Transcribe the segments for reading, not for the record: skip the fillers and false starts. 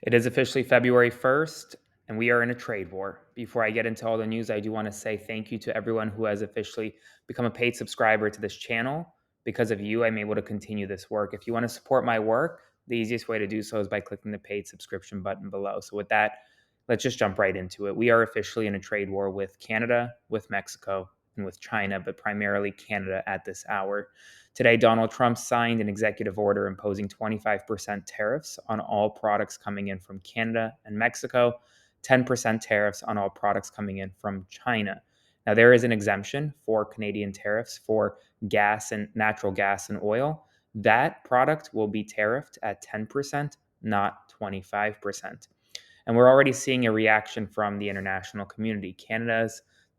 It is officially February 1st, and we are in a trade war. Before I get into all the news, I do want to say thank you to everyone who has officially become a paid subscriber to this channel. Because of you, I'm able to continue this work. If you want to support my work, the easiest way to do so is by clicking the paid subscription button below. So, with that, let's just jump right into it. We are officially in a trade war with Canada, with Mexico, and with China, but primarily Canada at this hour. Today, Donald Trump signed an executive order imposing 25% tariffs on all products coming in from Canada and Mexico, 10% tariffs on all products coming in from China. Now, there is an exemption for Canadian tariffs for gas and natural gas and oil. That product will be tariffed at 10%, not 25%. And we're already seeing a reaction from the international community.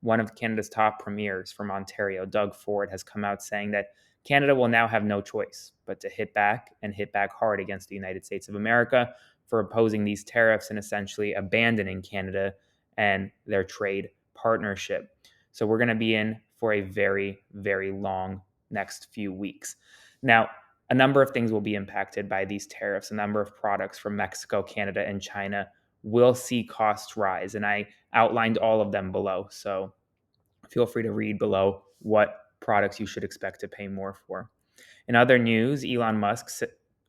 One of Canada's top premiers from Ontario, Doug Ford, has come out saying that Canada will now have no choice but to hit back and hit back hard against the United States of America for opposing these tariffs and essentially abandoning Canada and their trade partnership. So we're going to be in for a very, very long next few weeks. Now, a number of things will be impacted by these tariffs. A number of products from Mexico, Canada, and China will see costs rise. And I outlined all of them below. So feel free to read below what products you should expect to pay more for. In other news, Elon Musk's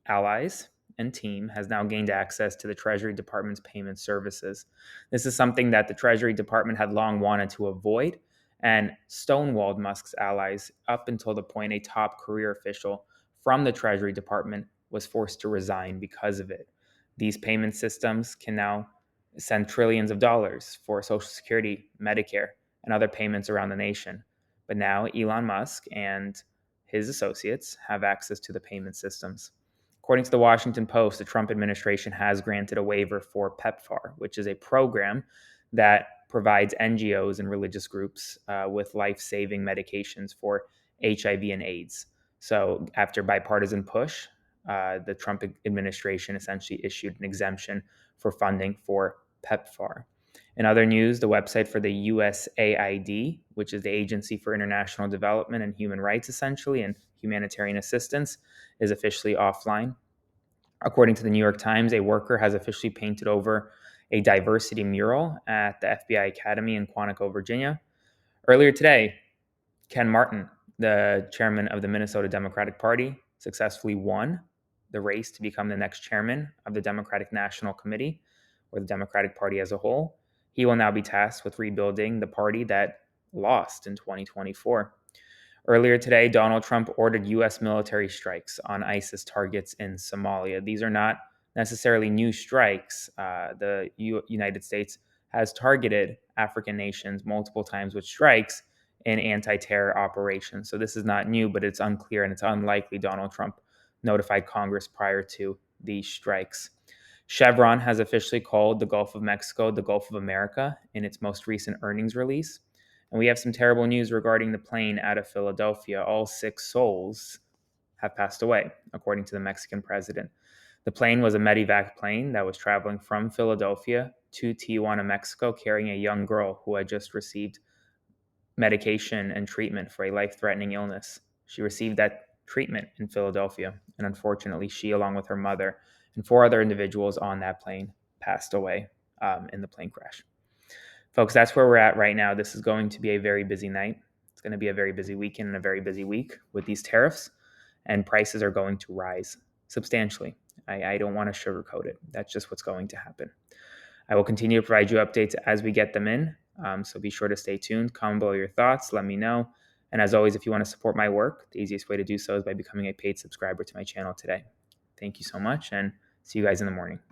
allies and team has now gained access to the Treasury Department's payment services. This is something that the Treasury Department had long wanted to avoid and stonewalled Musk's allies up until the point a top career official from the Treasury Department was forced to resign because of it. These payment systems can now send trillions of dollars for Social Security, Medicare, and other payments around the nation. But now Elon Musk and his associates have access to the payment systems. According to the Washington Post, the Trump administration has granted a waiver for PEPFAR, which is a program that provides NGOs and religious groups with life saving medications for HIV and AIDS. So, after bipartisan push, the Trump administration essentially issued an exemption for funding for PEPFAR. In other news, the website for the USAID, which is the Agency for International Development and Human Rights, essentially, and humanitarian assistance, is officially offline. According to the New York Times, a worker has officially painted over a diversity mural at the FBI Academy in Quantico, Virginia. Earlier today, Ken Martin, the chairman of the Minnesota Democratic Party, successfully won the race to become the next chairman of the Democratic National Committee, or the Democratic Party as a whole. He will now be tasked with rebuilding the party that lost in 2024. Earlier today, Donald Trump ordered U.S. military strikes on ISIS targets in Somalia. These are not necessarily new strikes. The United States has targeted African nations multiple times with strikes in anti-terror operations. So this is not new, but it's unclear and it's unlikely Donald Trump notified Congress prior to these strikes. Chevron has officially called the Gulf of Mexico the Gulf of America in its most recent earnings release. And we have some terrible news regarding the plane out of Philadelphia. All 6 souls have passed away, according to the Mexican president. The plane was a medevac plane that was traveling from Philadelphia to Tijuana, Mexico, carrying a young girl who had just received medication and treatment for a life-threatening illness. She received that treatment in Philadelphia, and unfortunately, she, along with her mother and 4 other individuals on that plane, passed away in the plane crash. Folks, that's where we're at right now. This is going to be a very busy night. It's going to be a very busy weekend and a very busy week with these tariffs, and prices are going to rise substantially. I don't want to sugarcoat it. That's just what's going to happen. I will continue to provide you updates as we get them in. So be sure to stay tuned. Comment below your thoughts. Let me know. And as always, if you want to support my work, the easiest way to do so is by becoming a paid subscriber to my channel today. Thank you so much, and see you guys in the morning.